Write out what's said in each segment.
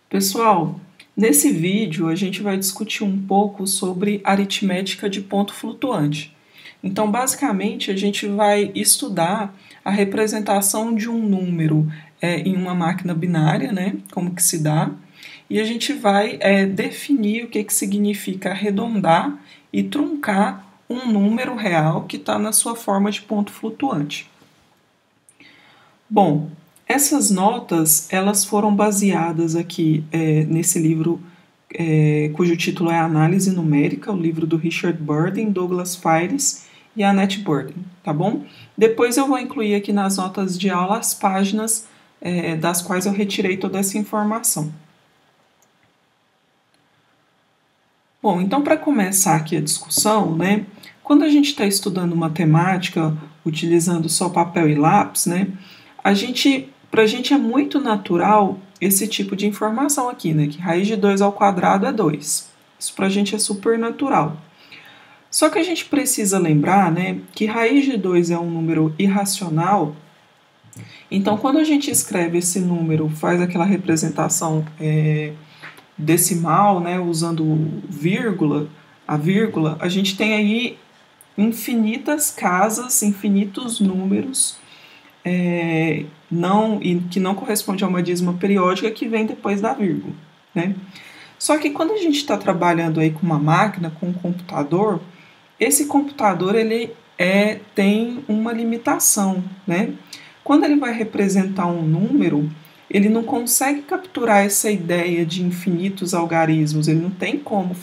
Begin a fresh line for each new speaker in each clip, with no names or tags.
Pessoal, nesse vídeo a gente vai discutir um pouco sobre aritmética de ponto flutuante. Então, basicamente, a gente vai estudar a representação de um número em uma máquina binária, né? Como que se dá, e a gente vai definir o que significa arredondar e truncar um número real que está na sua forma de ponto flutuante. Bom, essas notas elas foram baseadas aqui nesse livro cujo título é Análise Numérica, o livro do Richard Burden, Douglas Faires e Annette Burden, tá bom? Depois eu vou incluir aqui nas notas de aula as páginas das quais eu retirei toda essa informação. Bom, então para começar aqui a discussão, né, quando a gente está estudando matemática utilizando só papel e lápis, né, para a gente é muito natural esse tipo de informação aqui, né, que raiz de 2 ao quadrado é 2. Isso para a gente é super natural. Só que a gente precisa lembrar, né, que raiz de 2 é um número irracional. Então, quando a gente escreve esse número, faz aquela representação decimal, né, usando a vírgula, a gente tem aí infinitas casas, infinitos números que não corresponde a uma dízima periódica que vem depois da vírgula, né? Só que quando a gente está trabalhando aí com uma máquina, com um computador, esse computador ele tem uma limitação, né? Quando ele vai representar um número, ele não consegue capturar essa ideia de infinitos algarismos, ele não tem como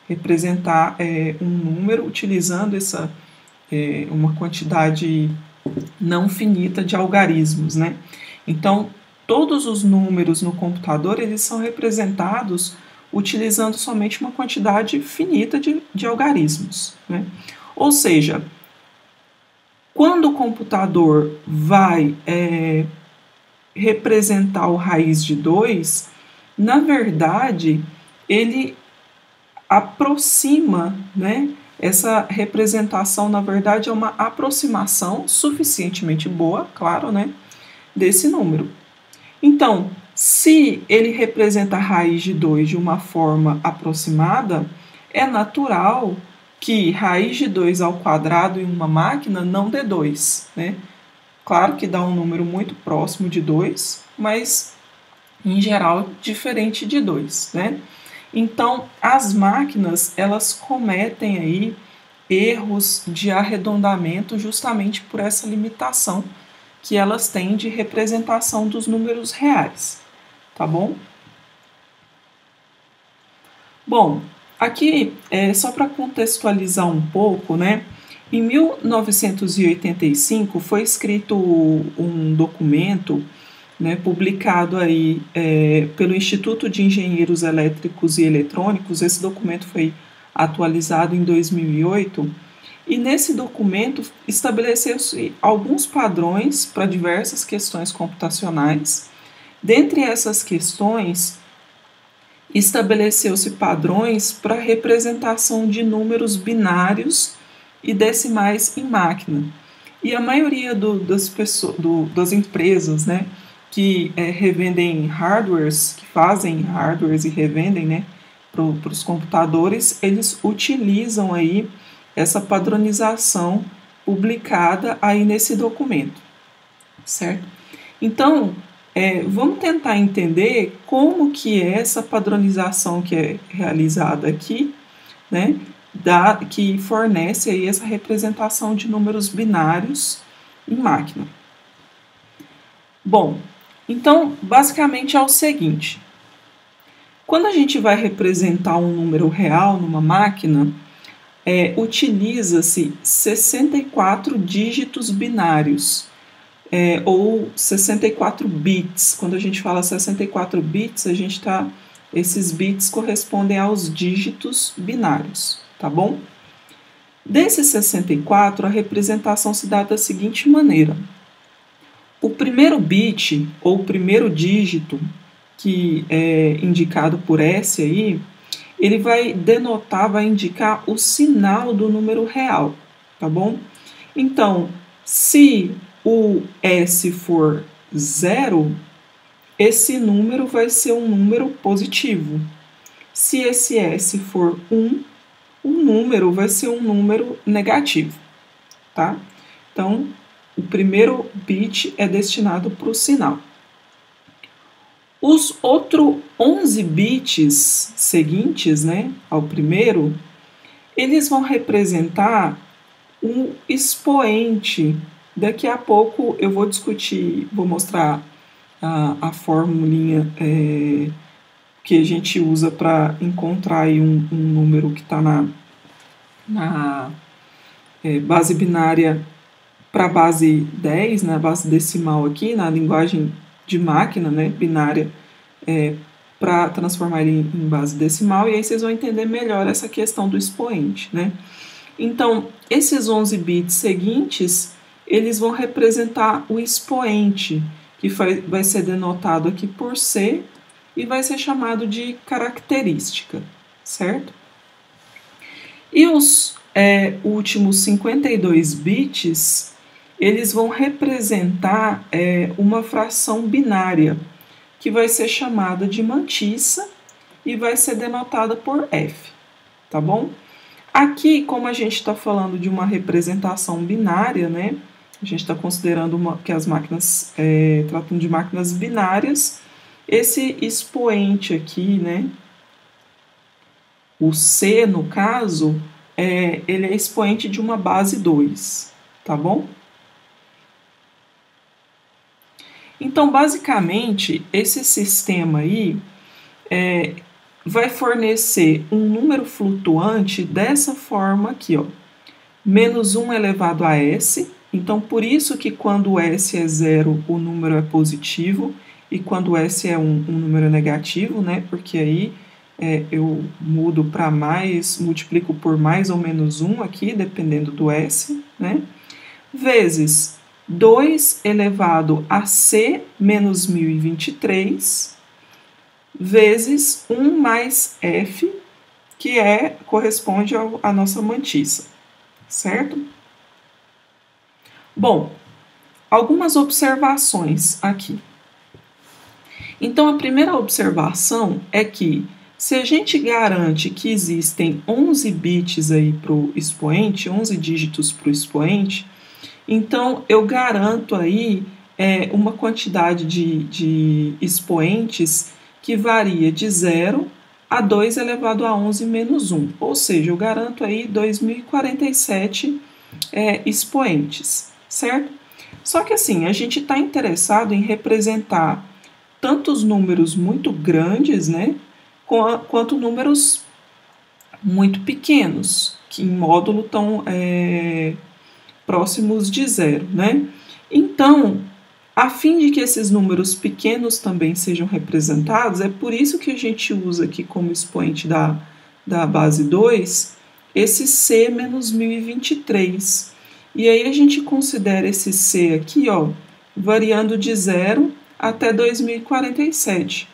representar um número utilizando uma quantidade não finita de algarismos, né? Então, todos os números no computador eles são representados utilizando somente uma quantidade finita de algarismos, né? Ou seja, quando o computador vai representar o raiz de 2, na verdade, ele aproxima, né? Essa representação, na verdade, é uma aproximação suficientemente boa, claro, né? Desse número. Então, se ele representa a raiz de 2 de uma forma aproximada, é natural que raiz de 2 ao quadrado em uma máquina não dê 2, né? Claro que dá um número muito próximo de 2, mas em geral diferente de 2, né? Então, as máquinas, elas cometem aí erros de arredondamento justamente por essa limitação que elas têm de representação dos números reais, tá bom? Bom, aqui só para contextualizar um pouco, né? Em 1985 foi escrito um documento, né, publicado aí pelo Instituto de Engenheiros Elétricos e Eletrônicos. Esse documento foi atualizado em 2008 e nesse documento estabeleceu-se alguns padrões para diversas questões computacionais. Dentre essas questões, estabeleceu-se padrões para a representação de números binários e decimais em máquina. E a maioria das empresas, né, que revendem hardwares, que fazem hardwares e revendem, né, para os computadores, eles utilizam aí essa padronização publicada aí nesse documento, certo? Então, vamos tentar entender como que é essa padronização que é realizada aqui, né, que fornece aí essa representação de números binários em máquina. Bom, então, basicamente é o seguinte: quando a gente vai representar um número real numa máquina, utiliza-se 64 dígitos binários, ou 64 bits. Quando a gente fala 64 bits, esses bits correspondem aos dígitos binários, tá bom? Desses 64, a representação se dá da seguinte maneira: o primeiro bit, ou o primeiro dígito, que é indicado por S aí, ele vai indicar o sinal do número real, tá bom? Então, se o S for 0, esse número vai ser um número positivo. Se esse S for 1, o número vai ser um número negativo, tá? Então, o primeiro bit é destinado para o sinal. Os outros 11 bits seguintes, né, ao primeiro, eles vão representar um expoente. Daqui a pouco eu vou discutir, vou mostrar a formulinha que a gente usa para encontrar aí um número que está na base binária para a base 10, na base decimal aqui, na linguagem de máquina, né, binária, para transformar ele em base decimal, e aí vocês vão entender melhor essa questão do expoente, né? Então, esses 11 bits seguintes, eles vão representar o expoente, que vai ser denotado aqui por C e vai ser chamado de característica, certo? E os últimos 52 bits, eles vão representar uma fração binária, que vai ser chamada de mantissa e vai ser denotada por F, tá bom? Aqui, como a gente está falando de uma representação binária, né? A gente está considerando que as máquinas tratam de máquinas binárias. Esse expoente aqui, né? O C, no caso, ele é expoente de uma base 2, tá bom? Então, basicamente, esse sistema aí vai fornecer um número flutuante dessa forma aqui, ó, menos 1 elevado a S. Então, por isso que quando S é 0, o número é positivo, e quando S é um número negativo, né? Porque aí eu mudo para mais, multiplico por mais ou menos 1 aqui, dependendo do S, né? Vezes 2 elevado a C menos 1023, vezes 1 mais F, que corresponde à nossa mantissa, certo? Bom, algumas observações aqui. Então, a primeira observação é que, se a gente garante que existem 11 bits aí para o expoente, 11 dígitos para o expoente, então eu garanto aí uma quantidade de expoentes que varia de 0 a 2 elevado a 11 menos 1. Ou seja, eu garanto aí 2047 expoentes, certo? Só que assim, a gente está interessado em representar tanto os números muito grandes, né, quanto números muito pequenos, que em módulo estão próximos de 0, né? Então, a fim de que esses números pequenos também sejam representados, é por isso que a gente usa aqui como expoente da base 2, esse C menos 1023. E aí a gente considera esse C aqui, ó, variando de 0 até 2047.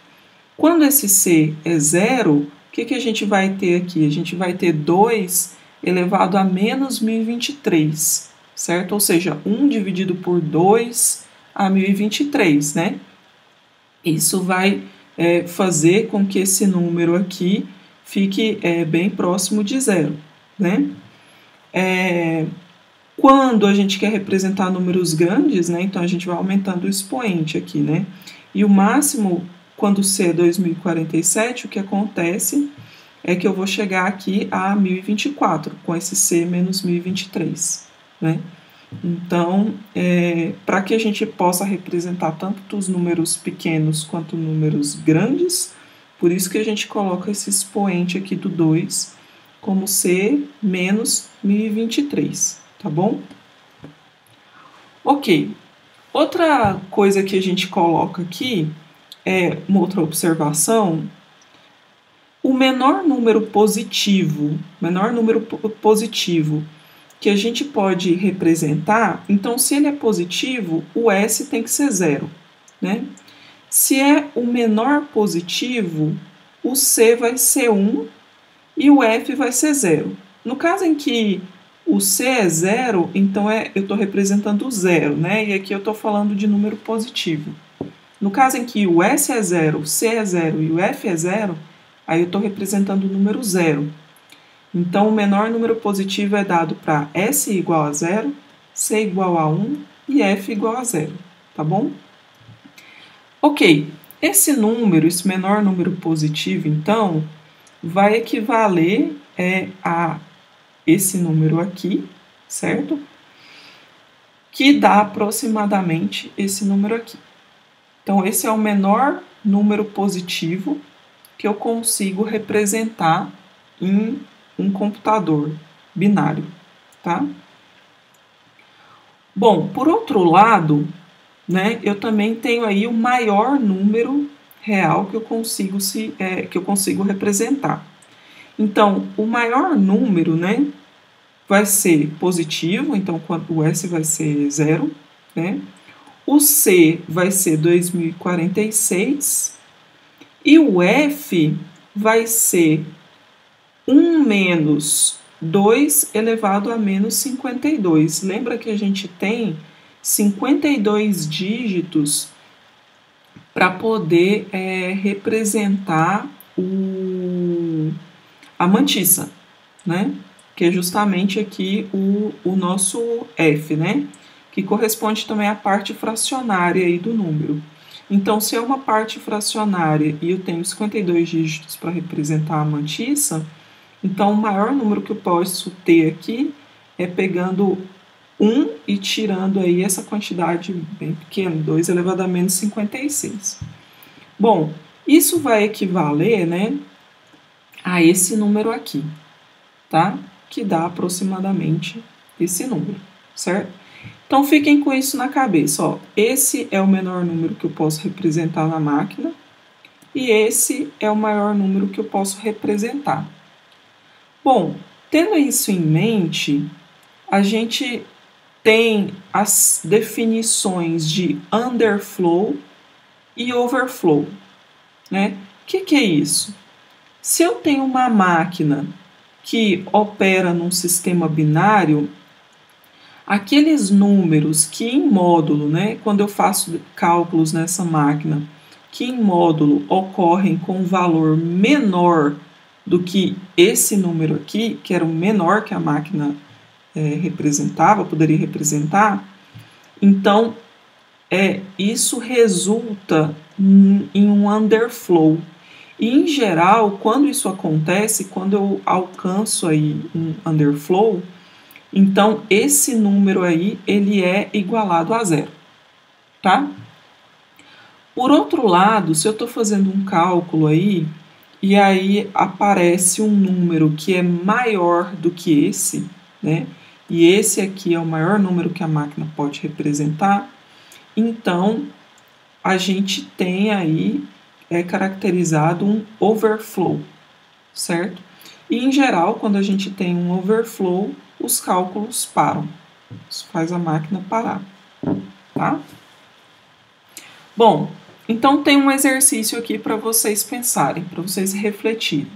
Quando esse C é 0, o que a gente vai ter aqui? A gente vai ter 2 elevado a menos 1023, certo? Ou seja, 1 dividido por 2 a 1023, né? Isso vai fazer com que esse número aqui fique bem próximo de 0, né? Quando a gente quer representar números grandes, né? Então a gente vai aumentando o expoente aqui, né? E o máximo, quando C é 2047, o que acontece é que eu vou chegar aqui a 1024, com esse C menos 1023, né? Então, para que a gente possa representar tanto os números pequenos quanto números grandes, por isso que a gente coloca esse expoente aqui do 2 como C menos 1023, tá bom? Ok. Outra coisa que a gente coloca aqui uma outra observação. O menor número positivo que a gente pode representar, então se ele é positivo, o S tem que ser 0, né? Se é o menor positivo, o C vai ser 1 e o F vai ser 0. No caso em que o C é 0, então eu estou representando o 0, né? E aqui eu estou falando de número positivo. No caso em que o S é 0, o C é 0 e o F é 0, aí eu estou representando o número 0. Então, o menor número positivo é dado para S igual a 0, C igual a 1 e F igual a 0, tá bom? Ok, esse menor número positivo, então, vai equivaler a esse número aqui, certo? Que dá aproximadamente esse número aqui. Então, esse é o menor número positivo que eu consigo representar em um computador binário, tá? Bom, por outro lado, né, eu também tenho aí o maior número real que eu consigo representar. Então, o maior número, né, vai ser positivo, então o S vai ser 0, né? O C vai ser 2046 e o F vai ser 1 menos 2 elevado a menos 52. Lembra que a gente tem 52 dígitos para poder representar a mantissa, né? Que é justamente aqui o nosso F, né? Que corresponde também à parte fracionária aí do número. Então, se é uma parte fracionária e eu tenho 52 dígitos para representar a mantissa, então o maior número que eu posso ter aqui é pegando 1 e tirando aí essa quantidade bem pequena, 2 elevado a menos 56. Bom, isso vai equivaler, né, a esse número aqui, tá? Que dá aproximadamente esse número, certo? Então, fiquem com isso na cabeça, ó. Esse é o menor número que eu posso representar na máquina e esse é o maior número que eu posso representar. Bom, tendo isso em mente, a gente tem as definições de underflow e overflow, né? O que é isso? Se eu tenho uma máquina que opera num sistema binário, aqueles números que em módulo, né, quando eu faço cálculos nessa máquina, que em módulo ocorrem com um valor menor do que esse número aqui, que era o menor que a máquina poderia representar, então isso resulta em um underflow. E, em geral, quando isso acontece, quando eu alcanço aí um underflow, então esse número aí ele é igualado a 0, tá? Por outro lado, se eu estou fazendo um cálculo aí, e aí aparece um número que é maior do que esse, né? E esse aqui é o maior número que a máquina pode representar, então a gente tem aí caracterizado um overflow, certo? E em geral, quando a gente tem um overflow, os cálculos param. Isso faz a máquina parar, tá? Bom, então tem um exercício aqui para vocês pensarem, para vocês refletirem.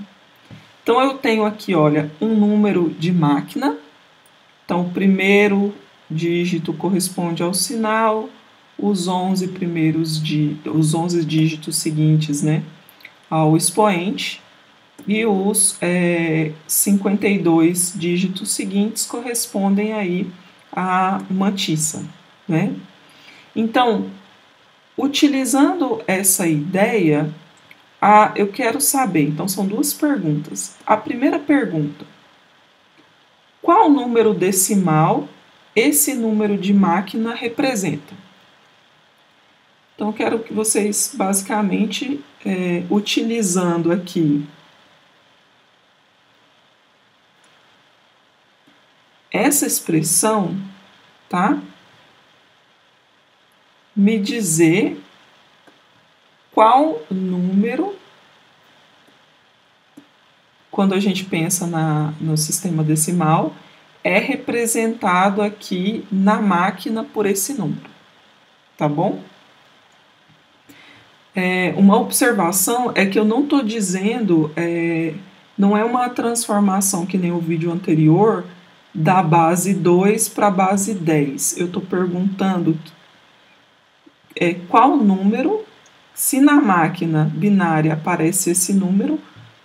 Então eu tenho aqui, olha, um número de máquina. Então o primeiro dígito corresponde ao sinal, os 11 dígitos seguintes, né, ao expoente, e os 52 dígitos seguintes correspondem aí à mantissa, né? Então, utilizando essa ideia, eu quero saber, então são duas perguntas. A primeira pergunta: qual número decimal esse número de máquina representa? Então, eu quero que vocês, basicamente, utilizando aqui essa expressão, tá? Me dizer qual número, quando a gente pensa no sistema decimal, é representado aqui na máquina por esse número, tá bom? Uma observação é que eu não estou dizendo, não é uma transformação que nem o vídeo anterior, da base 2 para a base 10. Eu estou perguntando qual número se na máquina binária aparece esse número,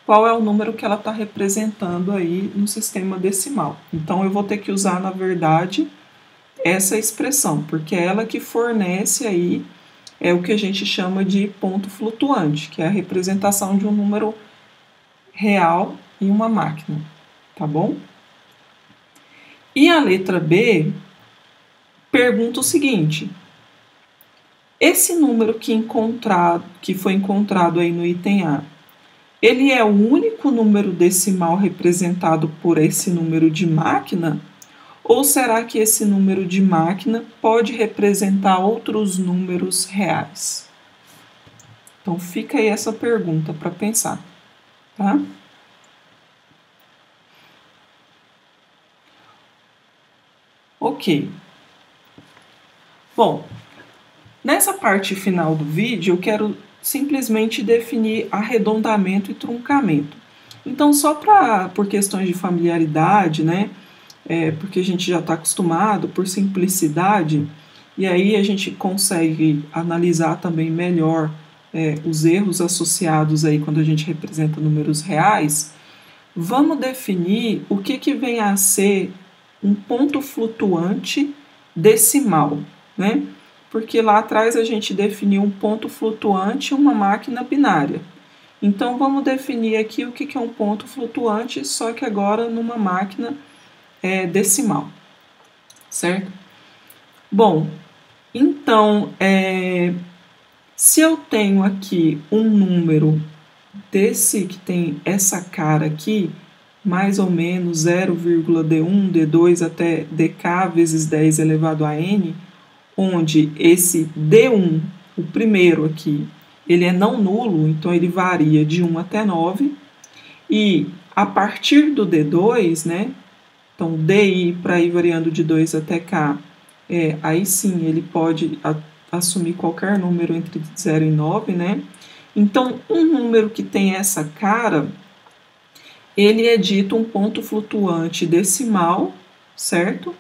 qual é o número que ela está representando aí no sistema decimal. Então, eu vou ter que usar, na verdade, essa expressão, porque é ela que fornece aí o que a gente chama de ponto flutuante, que é a representação de um número real em uma máquina, tá bom? E a letra B pergunta o seguinte: esse número que foi encontrado aí no item A, ele é o único número decimal representado por esse número de máquina? Ou será que esse número de máquina pode representar outros números reais? Então fica aí essa pergunta para pensar, tá? Ok. Bom, nessa parte final do vídeo eu quero simplesmente definir arredondamento e truncamento. Então, só por questões de familiaridade, né? Porque a gente já está acostumado, por simplicidade, e aí a gente consegue analisar também melhor os erros associados aí quando a gente representa números reais. Vamos definir o que vem a ser um ponto flutuante decimal, né? Porque lá atrás a gente definiu um ponto flutuante em uma máquina binária. Então, vamos definir aqui o que é um ponto flutuante, só que agora numa máquina decimal, certo? Bom, então, se eu tenho aqui um número desse que tem essa cara aqui, mais ou menos 0,d1, d2 até dk vezes 10 elevado a n, onde esse D1, o primeiro aqui, ele é não nulo, então ele varia de 1 até 9, e a partir do D2, né, então DI para ir variando de 2 até K, aí sim ele pode assumir qualquer número entre 0 e 9, né, então um número que tem essa cara, ele é dito um ponto flutuante decimal, certo?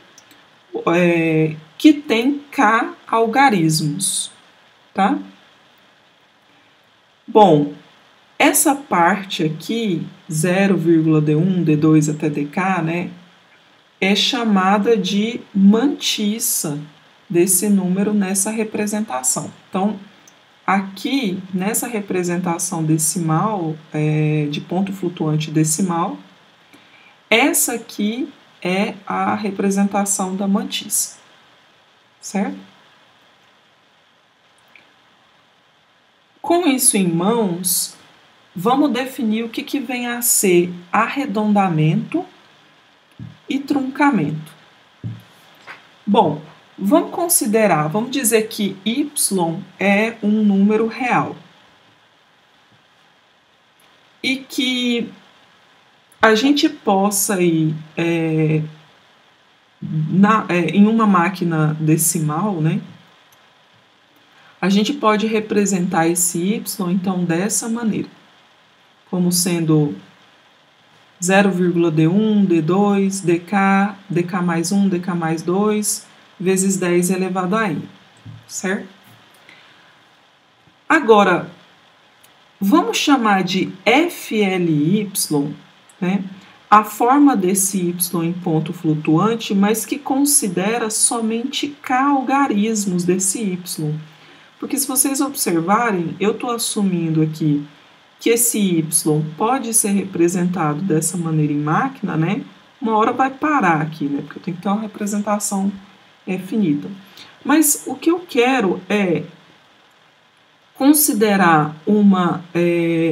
Que tem K algarismos, tá? Bom, essa parte aqui, 0,d1, d2 até dk, né, é chamada de mantissa desse número nessa representação. Então, aqui, nessa representação decimal, de ponto flutuante decimal, essa aqui é a representação da mantissa, certo? Com isso em mãos, vamos definir o que vem a ser arredondamento e truncamento. Bom, vamos dizer que y é um número real e que a gente possa ir em uma máquina decimal, né? A gente pode representar esse y, então, dessa maneira, como sendo 0,d1, d2, dk, dk mais 1, dk mais 2, vezes 10 elevado a n, certo? Agora, vamos chamar de FLY, né, a forma desse y em ponto flutuante, mas que considera somente k algarismos desse y. Porque se vocês observarem, eu estou assumindo aqui que esse y pode ser representado dessa maneira em máquina, né? Uma hora vai parar aqui, né? Porque eu tenho que ter uma representação finita. Mas o que eu quero é considerar uma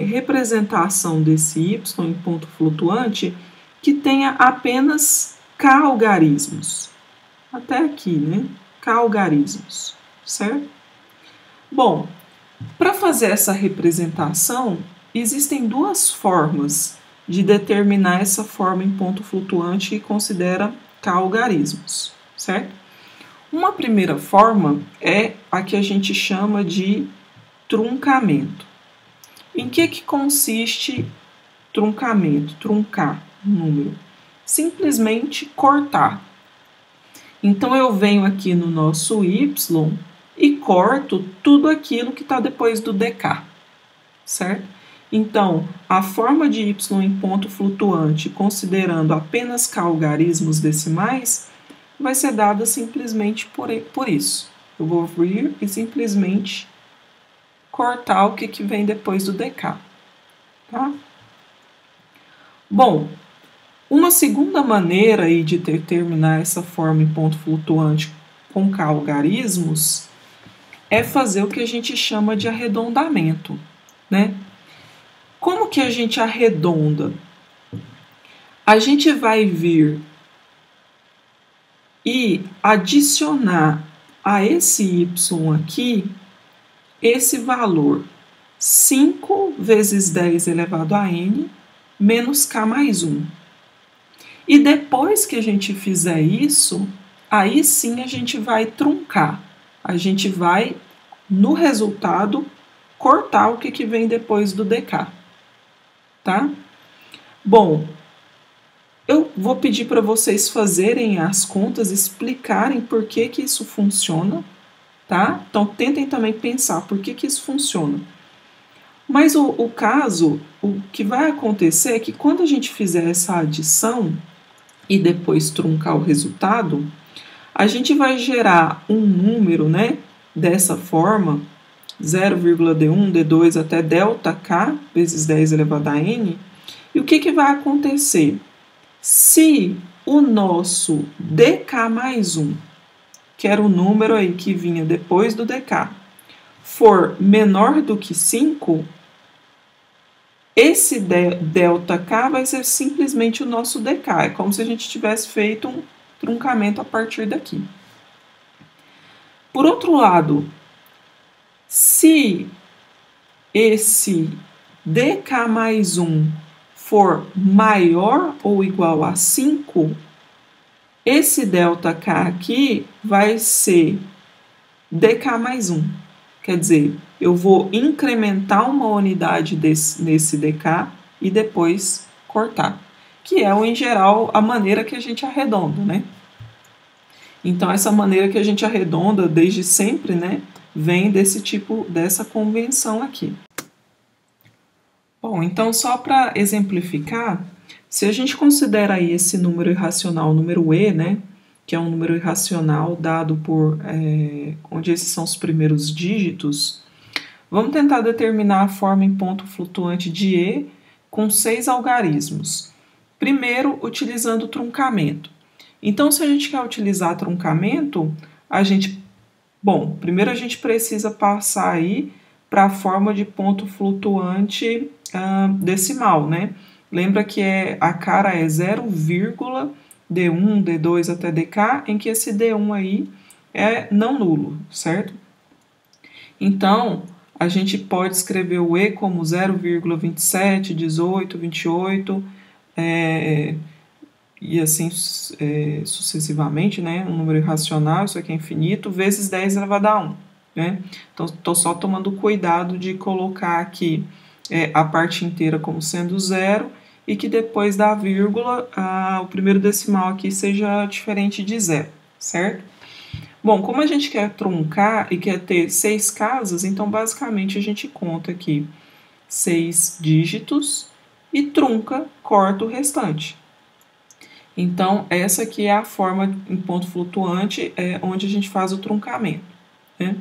representação desse y em ponto flutuante que tenha apenas k algarismos. Até aqui, né? K algarismos, certo? Bom, para fazer essa representação, existem duas formas de determinar essa forma em ponto flutuante que considera k algarismos, certo? Uma primeira forma é a que a gente chama de truncamento. Em que consiste truncamento? Truncar um número. Simplesmente cortar. Então, eu venho aqui no nosso y e corto tudo aquilo que está depois do dk, certo? Então, a forma de y em ponto flutuante, considerando apenas k algarismos decimais, vai ser dada simplesmente por isso. Eu vou vir e simplesmente cortar o que vem depois do dk. Tá? Bom, uma segunda maneira aí de determinar essa forma em ponto flutuante com k algarismos é fazer o que a gente chama de arredondamento, né? Como que a gente arredonda? A gente vai vir e adicionar a esse y aqui esse valor 5 vezes 10 elevado a n menos k mais 1. E depois que a gente fizer isso, aí sim a gente vai truncar. A gente vai, no resultado, cortar o que vem depois do dk. Tá? Bom, eu vou pedir para vocês fazerem as contas, explicarem por que isso funciona, tá? Então, tentem também pensar por que isso funciona. Mas o caso, o que vai acontecer é que quando a gente fizer essa adição e depois truncar o resultado, a gente vai gerar um número, né, dessa forma, 0,d1, d2 até ΔK vezes 10 elevado a n. E o que vai acontecer? Se o nosso dk mais 1, que era o número aí que vinha depois do dk, for menor do que 5, esse ΔK vai ser simplesmente o nosso dk. É como se a gente tivesse feito um truncamento a partir daqui. Por outro lado, se esse dk mais 1 for maior ou igual a 5, esse ΔK aqui vai ser dk mais 1. Quer dizer, eu vou incrementar uma unidade nesse dk e depois cortar, que é, em geral, a maneira que a gente arredonda, né? Então, essa maneira que a gente arredonda desde sempre, né, vem dessa convenção aqui. Bom, então só para exemplificar, se a gente considera aí esse número irracional, o número e, né, que é um número irracional dado por, onde esses são os primeiros dígitos, vamos tentar determinar a forma em ponto flutuante de e com 6 algarismos. Primeiro, utilizando o truncamento. Então, se a gente quer utilizar truncamento, primeiro a gente precisa passar aí para a forma de ponto flutuante decimal, né? Lembra que a cara é 0,d1, d2 até dk, em que esse d1 aí é não nulo, certo? Então, a gente pode escrever o e como 0,27, 18, 28, e assim sucessivamente, né? Um número irracional, isso aqui é infinito, vezes 10 elevado a 1. Né? Então, estou só tomando cuidado de colocar aqui a parte inteira como sendo zero e que depois da vírgula o primeiro decimal aqui seja diferente de zero, certo? Bom, como a gente quer truncar e quer ter 6 casas, então basicamente a gente conta aqui 6 dígitos e trunca, corta o restante. Então, essa aqui é a forma em ponto flutuante onde a gente faz o truncamento. Né?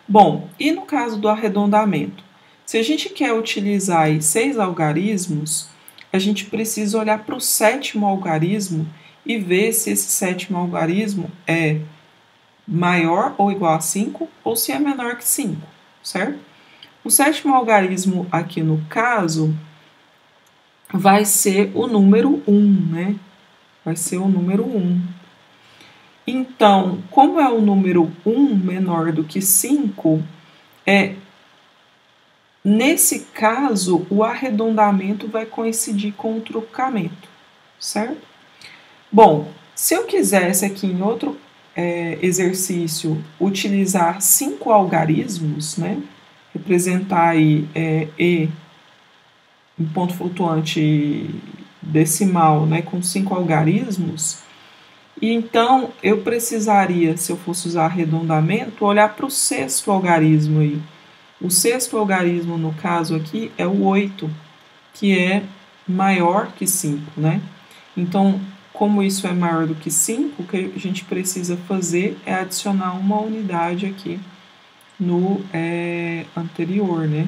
Bom, e no caso do arredondamento? Se a gente quer utilizar aí 6 algarismos, a gente precisa olhar para o 7º algarismo e ver se esse 7º algarismo é maior ou igual a 5 ou se é menor que 5, certo? O 7º algarismo aqui no caso vai ser o número 1, né? Vai ser o número 1. Então, como é o número 1 menor do que 5, nesse caso, o arredondamento vai coincidir com o truncamento, certo? Bom, se eu quisesse aqui em outro exercício utilizar 5 algarismos, né? Representar aí e em ponto flutuante decimal, né? Com 5 algarismos, E então, eu precisaria, se eu fosse usar arredondamento, olhar para o sexto algarismo aí. O sexto algarismo, no caso aqui, é o 8, que é maior que 5, né? Então, como isso é maior do que 5, o que a gente precisa fazer é adicionar uma unidade aqui no anterior, né?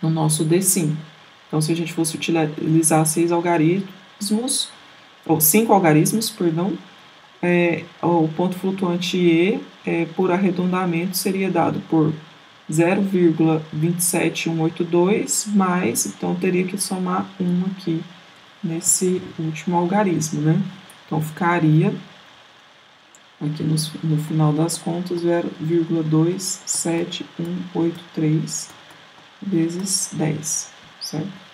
No nosso D5. Então, se a gente fosse utilizar 6 algarismos, ou 5 algarismos, perdão, o ponto flutuante E, por arredondamento, seria dado por 0,27182 mais, então teria que somar 1 aqui nesse último algarismo, né? Então ficaria aqui no final das contas 0,27183 vezes 10, certo?